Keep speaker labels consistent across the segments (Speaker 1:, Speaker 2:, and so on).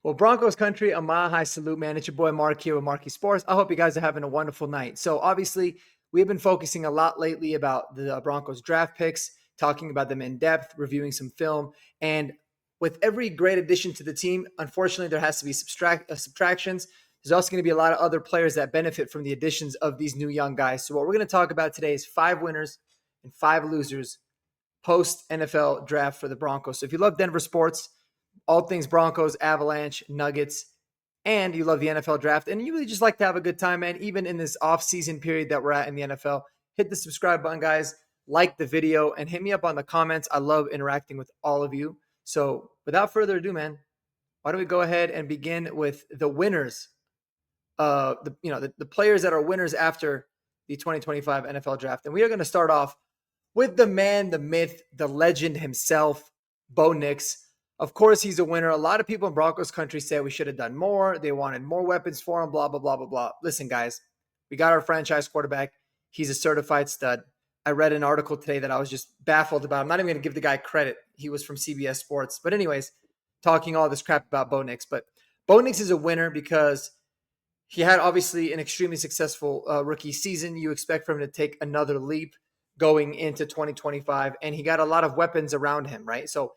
Speaker 1: Well, Broncos country, a mile high salute, man. It's your boy Mark here with Marcky Sports. I hope you guys are having a wonderful night. So, obviously, we've been focusing a lot lately about the Broncos draft picks, talking about them in depth, reviewing some film. And with every great addition to the team, unfortunately, there has to be subtractions. There's also going to be a lot of other players that benefit from the additions of these new young guys. So, what we're going to talk about today is 5 winners and 5 losers post NFL draft for the Broncos. So, if you love Denver sports, all things Broncos, Avalanche, Nuggets, and you love the NFL draft, and you really just like to have a good time, man, even in this off-season period that we're at in the NFL, hit the subscribe button, guys, like the video, and hit me up on the comments. I love interacting with all of you. So without further ado, man, why don't we go ahead and begin with the winners, the players that are winners after the 2025 NFL draft. And we are going to start off with the man, the myth, the legend himself, Bo Nix. Of course, he's a winner. A lot of people in Broncos country say we should have done more. They wanted more weapons for him, blah, blah, blah, blah, blah. Listen, guys, we got our franchise quarterback. He's a certified stud. I read an article today that I was just baffled about. I'm not even going to give the guy credit. He was from CBS Sports. But anyways, talking all this crap about Bo Nix. But Bo Nix is a winner because he had obviously an extremely successful rookie season. You expect for him to take another leap going into 2025. And he got a lot of weapons around him, right? So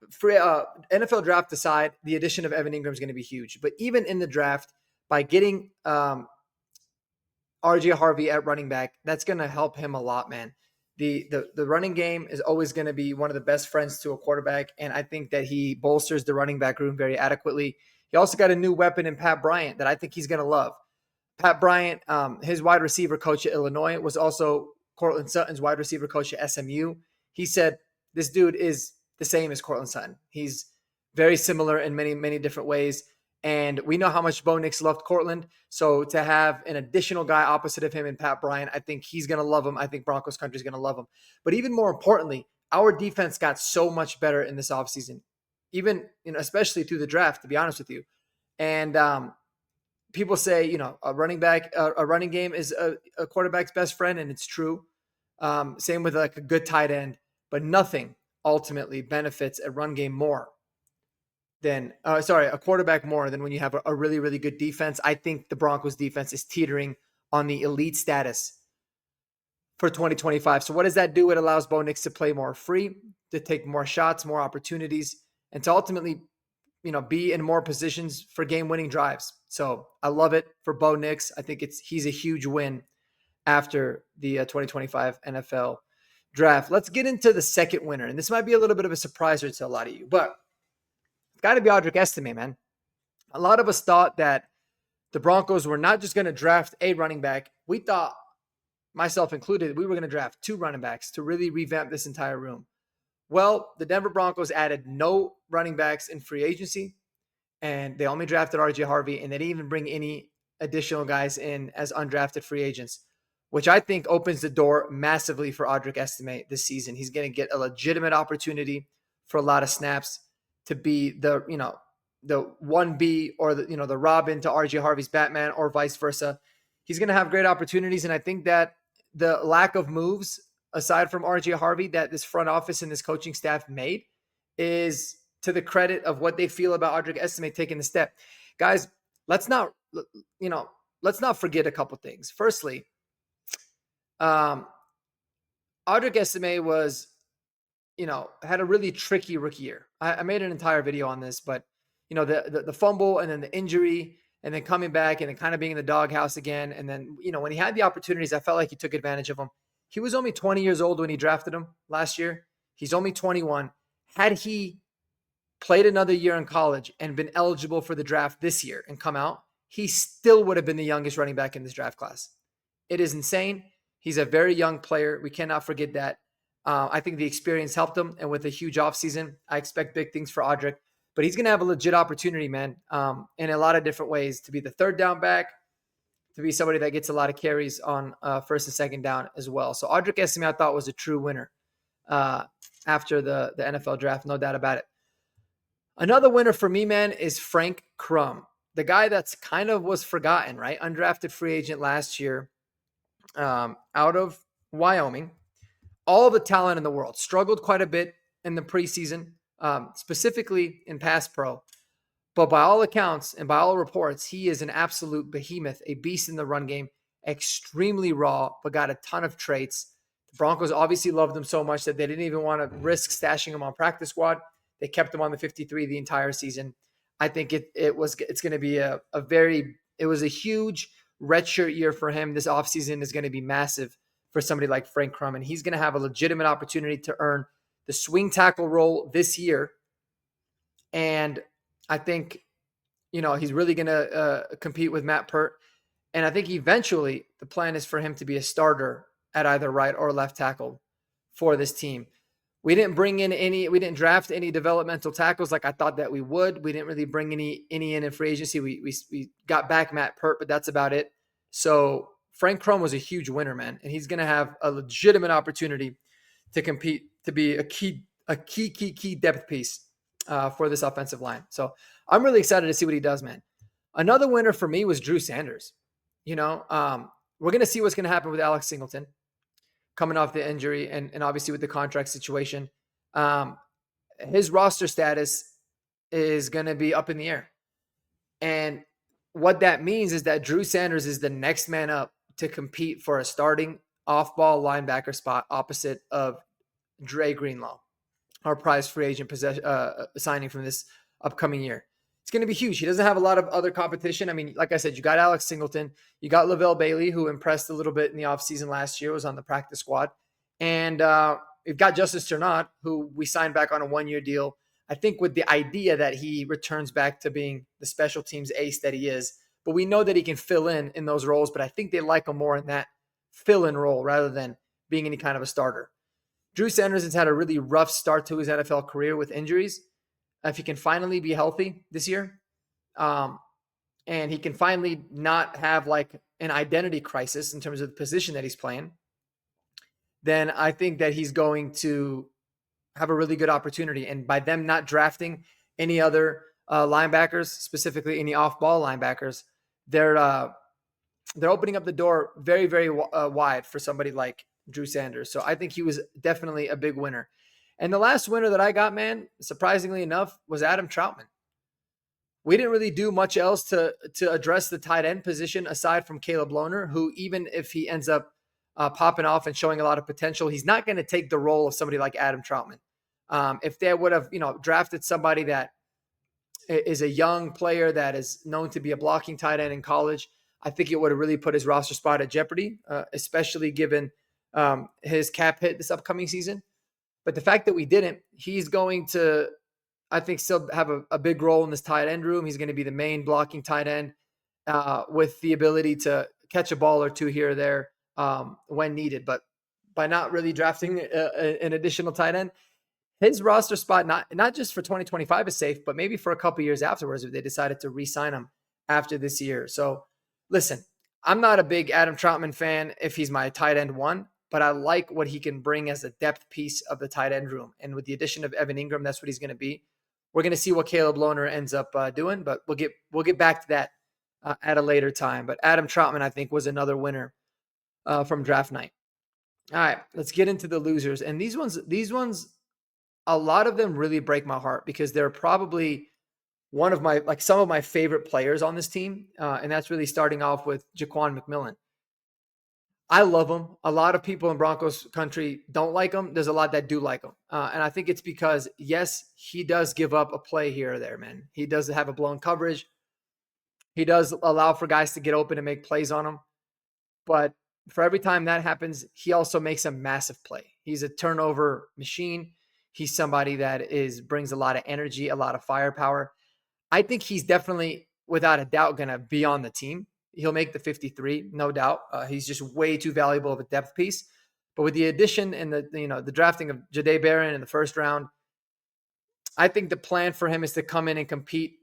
Speaker 1: for NFL draft aside, the addition of Evan Ingram is going to be huge. But even in the draft, by getting RJ Harvey at running back, that's going to help him a lot, man. The running game is always going to be one of the best friends to a quarterback, and I think that he bolsters the running back room very adequately. He also got a new weapon in Pat Bryant that I think he's going to love. Pat Bryant, his wide receiver coach at Illinois, was also Cortland Sutton's wide receiver coach at SMU. He said this dude is the same as Cortland Sutton. He's very similar in many, many different ways. And we know how much Bo Nix loved Cortland. So to have an additional guy opposite of him in Pat Bryant, I think he's going to love him. I think Broncos country is going to love him. But even more importantly, our defense got so much better in this offseason, even, especially through the draft, to be honest with you. And people say, a running game is a quarterback's best friend, and it's true. Same with like a good tight end, but nothing ultimately benefits a run game more than, a quarterback more than when you have a really, really good defense. I think the Broncos defense is teetering on the elite status for 2025. So what does that do? It allows Bo Nix to play more free, to take more shots, more opportunities, and to ultimately, be in more positions for game-winning drives. So I love it for Bo Nix. I think he's a huge win after the 2025 NFL draft. Let's get into the second winner. And this might be a little bit of a surpriser to a lot of you, but it's got to be Audric Estime, man. A lot of us thought that the Broncos were not just going to draft a running back. We thought, myself included, we were going to draft 2 running backs to really revamp this entire room. Well, the Denver Broncos added no running backs in free agency, and they only drafted RJ Harvey, and they didn't even bring any additional guys in as undrafted free agents, which I think opens the door massively for Audric Estime this season. He's going to get a legitimate opportunity for a lot of snaps to be the 1B or the Robin to RJ Harvey's Batman or vice versa. He's going to have great opportunities, and I think that the lack of moves aside from RJ Harvey that this front office and this coaching staff made is to the credit of what they feel about Audric Estime taking the step. Guys, let's not forget a couple things. Firstly, Audric Estime was, had a really tricky rookie year. I made an entire video on this, but the fumble and then the injury and then coming back and then kind of being in the doghouse again. And then, when he had the opportunities, I felt like he took advantage of them. He was only 20 years old when he drafted him last year. He's only 21. Had he played another year in college and been eligible for the draft this year and come out, he still would have been the youngest running back in this draft class. It is insane. He's a very young player. We cannot forget that. I think the experience helped him. And with a huge offseason, I expect big things for Audric. But he's going to have a legit opportunity, man, in a lot of different ways to be the third down back, to be somebody that gets a lot of carries on first and second down as well. So Audric Estime, I thought, was a true winner after the NFL draft, no doubt about it. Another winner for me, man, is Frank Crum, the guy that's kind of was forgotten, right? Undrafted free agent last year out of Wyoming. All the talent in the world. Struggled quite a bit in the preseason, specifically in pass pro. But by all accounts and by all reports, he is an absolute behemoth, a beast in the run game, extremely raw, but got a ton of traits. The Broncos obviously loved him so much that they didn't even want to risk stashing him on practice squad. They kept him on the 53 the entire season. I think it's going to be it was a huge redshirt year for him. This offseason is going to be massive for somebody like Frank Crum, and he's going to have a legitimate opportunity to earn the swing tackle role this year. And I think, he's really going to compete with Matt Pert. And I think eventually the plan is for him to be a starter at either right or left tackle for this team. We didn't draft any developmental tackles like I thought that we would. We didn't really bring any in free agency. We got back Matt Pert, but that's about it. So Frank Crum was a huge winner, man. And he's going to have a legitimate opportunity to compete, to be a key depth piece for this offensive line. So I'm really excited to see what he does, man. Another winner for me was Drew Sanders. We're going to see what's going to happen with Alex Singleton coming off the injury and obviously with the contract situation. His roster status is going to be up in the air. And what that means is that Drew Sanders is the next man up to compete for a starting off-ball linebacker spot opposite of Dre Greenlaw, our prize free agent signing from this upcoming year. It's going to be huge. He doesn't have a lot of other competition. I mean, like I said, you got Alex Singleton, you got Lavelle Bailey, who impressed a little bit in the offseason last year, was on the practice squad. And you've got Justice Ternot, who we signed back on a 1-year deal, I think with the idea that he returns back to being the special teams ace that he is. But we know that he can fill in those roles, but I think they like him more in that fill-in role rather than being any kind of a starter. Drew Sanders has had a really rough start to his NFL career with injuries. If he can finally be healthy this year, and he can finally not have like an identity crisis in terms of the position that he's playing, then I think that he's going to have a really good opportunity. And by them not drafting any other linebackers, specifically any off-ball linebackers, they're opening up the door very, very wide for somebody like Drew Sanders. So I think he was definitely a big winner. And the last winner that I got, man, surprisingly enough, was Adam Troutman. We didn't really do much else to address the tight end position aside from Caleb Lohner, who even if he ends up popping off and showing a lot of potential, he's not going to take the role of somebody like Adam Troutman. If they would have, drafted somebody that is a young player that is known to be a blocking tight end in college, I think it would have really put his roster spot at jeopardy, especially given his cap hit this upcoming season. But the fact that we didn't, he's going to, I think, still have a big role in this tight end room. He's going to be the main blocking tight end with the ability to catch a ball or two here or there when needed. But by not really drafting an additional tight end, his roster spot, not just for 2025 is safe, but maybe for a couple years afterwards if they decided to re-sign him after this year. So listen, I'm not a big Adam Troutman fan if he's my tight end one, but I like what he can bring as a depth piece of the tight end room. And with the addition of Evan Ingram, that's what he's going to be. We're going to see what Caleb Lohner ends up doing, but we'll get back to that at a later time. But Adam Troutman, I think, was another winner from draft night. All right, let's get into the losers. And these ones, a lot of them really break my heart because they're probably some of my favorite players on this team. And that's really starting off with Jaquan McMillan. I love him. A lot of people in Broncos country don't like him. There's a lot that do like him. And I think it's because, yes, he does give up a play here or there, man. He does have a blown coverage. He does allow for guys to get open and make plays on him. But for every time that happens, he also makes a massive play. He's a turnover machine. He's somebody that brings a lot of energy, a lot of firepower. I think he's definitely, without a doubt, going to be on the team. He'll make the 53, no doubt. He's just way too valuable of a depth piece. But with the addition and the drafting of Jahdae Barron in the first round, I think the plan for him is to come in and compete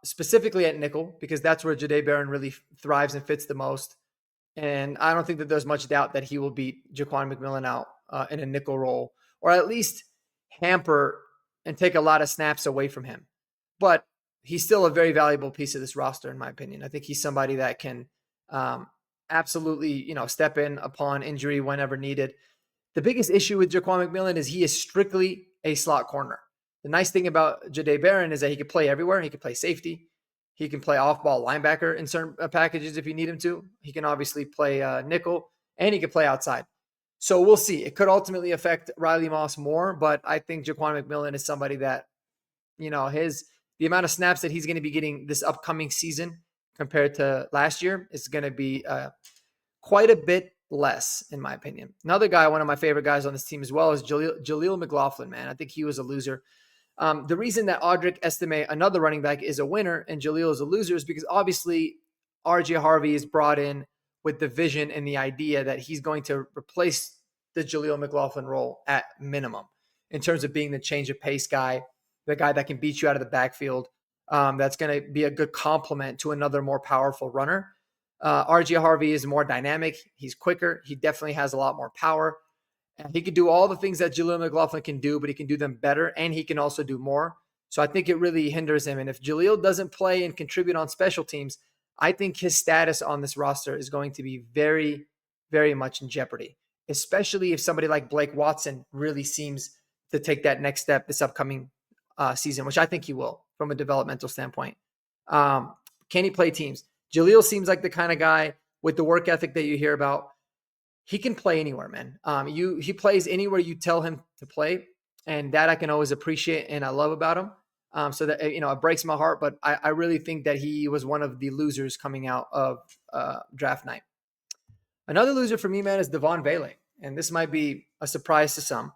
Speaker 1: specifically at nickel because that's where Jahdae Barron really thrives and fits the most. And I don't think that there's much doubt that he will beat Jaquan McMillan out in a nickel role or at least hamper and take a lot of snaps away from him. But he's still a very valuable piece of this roster, in my opinion. I think he's somebody that can absolutely, step in upon injury whenever needed. The biggest issue with Jaquan McMillan is he is strictly a slot corner. The nice thing about Jahdae Barron is that he can play everywhere. He can play safety. He can play off-ball linebacker in certain packages if you need him to. He can obviously play nickel, and he can play outside. So we'll see. It could ultimately affect Riley Moss more, but I think Jaquan McMillan is somebody that, the amount of snaps that he's going to be getting this upcoming season compared to last year is going to be quite a bit less, in my opinion. Another guy, one of my favorite guys on this team as well, is Jaleel McLaughlin, man. I think he was a loser. The reason that Audric Estime, another running back, is a winner and Jaleel is a loser is because obviously RJ Harvey is brought in with the vision and the idea that he's going to replace the Jaleel McLaughlin role at minimum in terms of being the change of pace guy, the guy that can beat you out of the backfield. That's going to be a good complement to another more powerful runner. RJ Harvey is more dynamic. He's quicker. He definitely has a lot more power. And he can do all the things that Jaleel McLaughlin can do, but he can do them better, and he can also do more. So I think it really hinders him. And if Jaleel doesn't play and contribute on special teams, I think his status on this roster is going to be very, very much in jeopardy, especially if somebody like Blake Watson really seems to take that next step this upcoming season, which I think he will from a developmental standpoint. Can he play teams? Jaleel seems like the kind of guy with the work ethic that you hear about. He can play anywhere, man. He plays anywhere you tell him to play, and that I can always appreciate and I love about him. So that, it breaks my heart, but I really think that he was one of the losers coming out of draft night. Another loser for me, man, is Devon Vele, and this might be a surprise to some.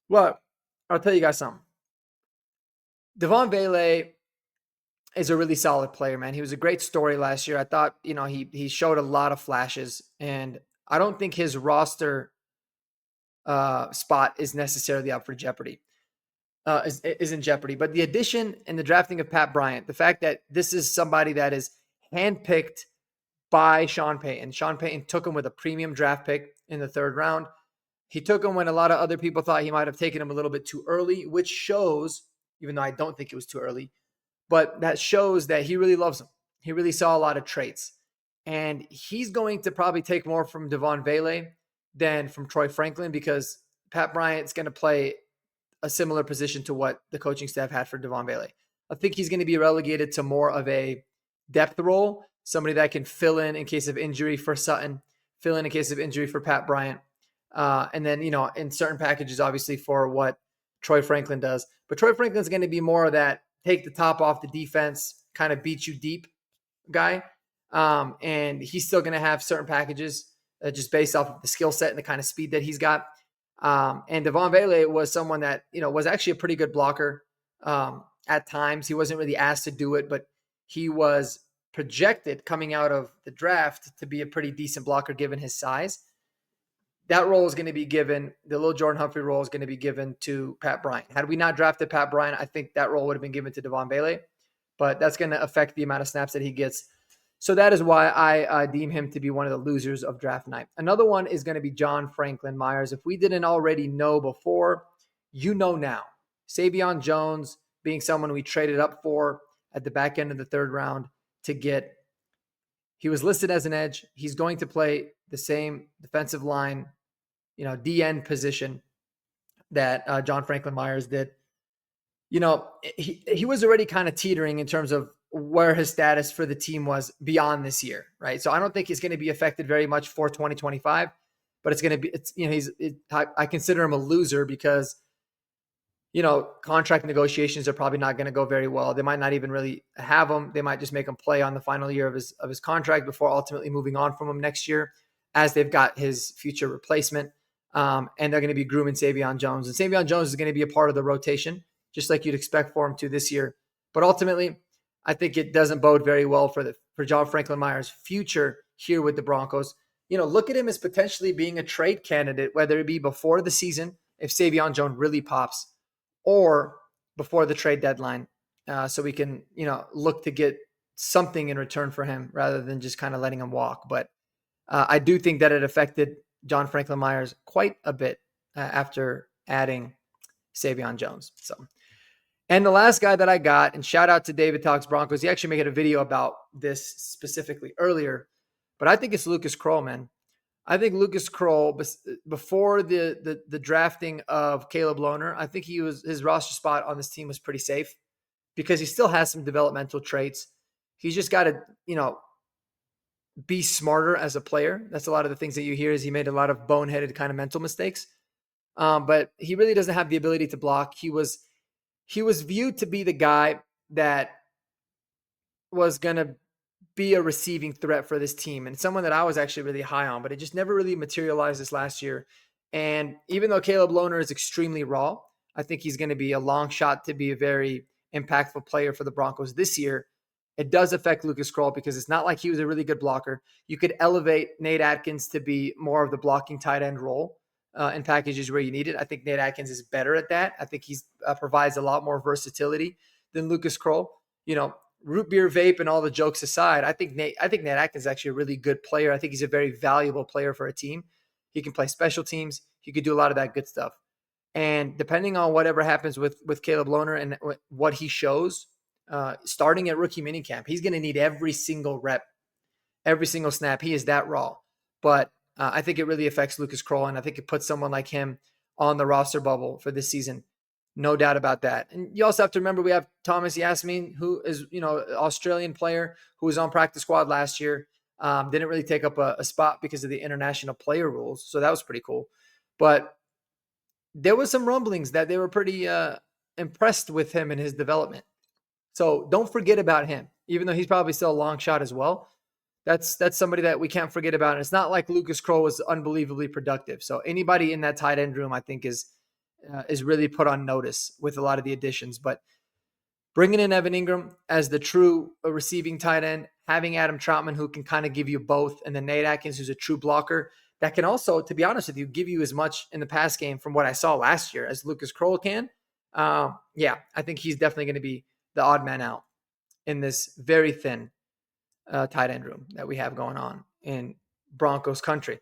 Speaker 1: Well, I'll tell you guys something. Devon Vele is a really solid player, man. He was a great story last year. I thought, he showed a lot of flashes, and I don't think his roster spot is necessarily up for jeopardy, is in jeopardy. But the addition and the drafting of Pat Bryant, the fact that this is somebody that is handpicked by Sean Payton. Sean Payton took him with a premium draft pick in the 3rd round. He took him when a lot of other people thought he might have taken him a little bit too early, which shows, even though I don't think it was too early, but that shows that he really loves him. He really saw a lot of traits. And he's going to probably take more from Devon Vele than from Troy Franklin because Pat Bryant's going to play a similar position to what the coaching staff had for Devon Vele. I think he's going to be relegated to more of a depth role, somebody that can fill in case of injury for Sutton, fill in case of injury for Pat Bryant. And then, in certain packages, obviously, for what Troy Franklin does. But Troy Franklin's going to be more of that take the top off the defense, kind of beat you deep guy. And he's still going to have certain packages just based off of the skill set and the kind of speed that he's got. And Devon Vele was someone that, was actually a pretty good blocker at times. He wasn't really asked to do it, but he was projected coming out of the draft to be a pretty decent blocker given his size. That role is going to be given, the little Jordan Humphrey role is going to be given to Pat Bryant. Had we not drafted Pat Bryant, I think that role would have been given to Devon Vele, but that's going to affect the amount of snaps that he gets. So that is why I deem him to be one of the losers of draft night. Another one is going to be John Franklin Myers. If we didn't already know before, you know now. Savion Jones being someone we traded up for at the back end of the 3rd round to get. He was listed as an edge. He's going to play the same defensive line, DN position that John Franklin Myers did. He was already kind of teetering in terms of where his status for the team was beyond this year, right? So I don't think he's going to be affected very much for 2025, but it's going to be, I consider him a loser because, contract negotiations are probably not going to go very well. They might not even really have him. They might just make him play on the final year of his contract before ultimately moving on from him next year as they've got his future replacement. And they're going to be grooming Savion Jones. And Savion Jones is going to be a part of the rotation, just like you'd expect for him to this year. But ultimately, I think it doesn't bode very well for John Franklin Myers' future here with the Broncos. Look at him as potentially being a trade candidate, whether it be before the season, if Savion Jones really pops, or before the trade deadline. So we can, look to get something in return for him rather than just kind of letting him walk. But I do think that it affected John Franklin Myers quite a bit after adding Savion Jones. And the last guy that I got, and shout out to David Talks Broncos. He actually made a video about this specifically earlier, but I think it's Lucas Kroll, man. I think Lucas Kroll, before the drafting of Caleb Lohner, I think his roster spot on this team was pretty safe because he still has some developmental traits. He's just got to, be smarter as a player. That's a lot of the things that you hear is he made a lot of boneheaded kind of mental mistakes. But he really doesn't have the ability to block. He was viewed to be the guy that was going to be a receiving threat for this team and someone that I was actually really high on, but it just never really materialized this last year. And even though Caleb Lohner is extremely raw, I think he's going to be a long shot to be a very impactful player for the Broncos this year. It does affect Lucas Kroll because it's not like he was a really good blocker. You could elevate Nate Atkins to be more of the blocking tight end role in packages where you need it. I think Nate Atkins is better at that. I think he provides a lot more versatility than Lucas Kroll. Root beer vape and all the jokes aside, I think Nate Atkins is actually a really good player. I think he's a very valuable player for a team. He can play special teams. He could do a lot of that good stuff. And depending on whatever happens with Caleb Lohner and what he shows, starting at rookie minicamp, he's going to need every single rep, every single snap. He is that raw. But I think it really affects Lucas Kroll, and I think it puts someone like him on the roster bubble for this season. No doubt about that. And you also have to remember we have Thomas Yasmin, who is, an Australian player who was on practice squad last year. Didn't really take up a spot because of the international player rules. So that was pretty cool. But there was some rumblings that they were pretty impressed with him and his development. So don't forget about him, even though he's probably still a long shot as well. That's somebody that we can't forget about. And it's not like Lucas Kroll was unbelievably productive. So anybody in that tight end room, I think, is really put on notice with a lot of the additions. But bringing in Evan Ingram as the true receiving tight end, having Adam Troutman who can kind of give you both, and then Nate Atkins who's a true blocker that can also, to be honest with you, give you as much in the pass game from what I saw last year as Lucas Kroll can. I think he's definitely going to be the odd man out in this very thin tight end room that we have going on in Broncos country.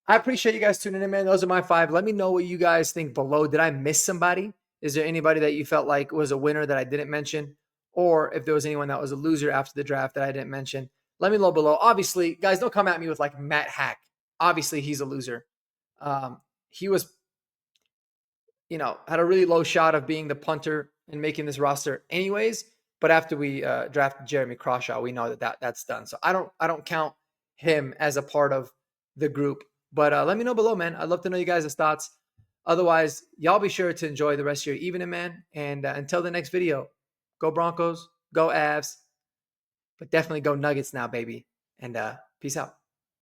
Speaker 1: I appreciate you guys tuning in, man. Those are my 5. Let me know what you guys think below. Did I miss somebody? Is there anybody that you felt like was a winner that I didn't mention? Or if there was anyone that was a loser after the draft that I didn't mention, let me know below. Obviously, guys, don't come at me with like Matt Hack. Obviously, he's a loser. He was, had a really low shot of being the punter and making this roster anyways. But after we drafted Jeremy Crawshaw, we know that's done. So I don't count him as a part of the group. But let me know below, man. I'd love to know you guys' thoughts. Otherwise, y'all be sure to enjoy the rest of your evening, man. And until the next video, go Broncos, go Avs, but definitely go Nuggets now, baby. And peace out.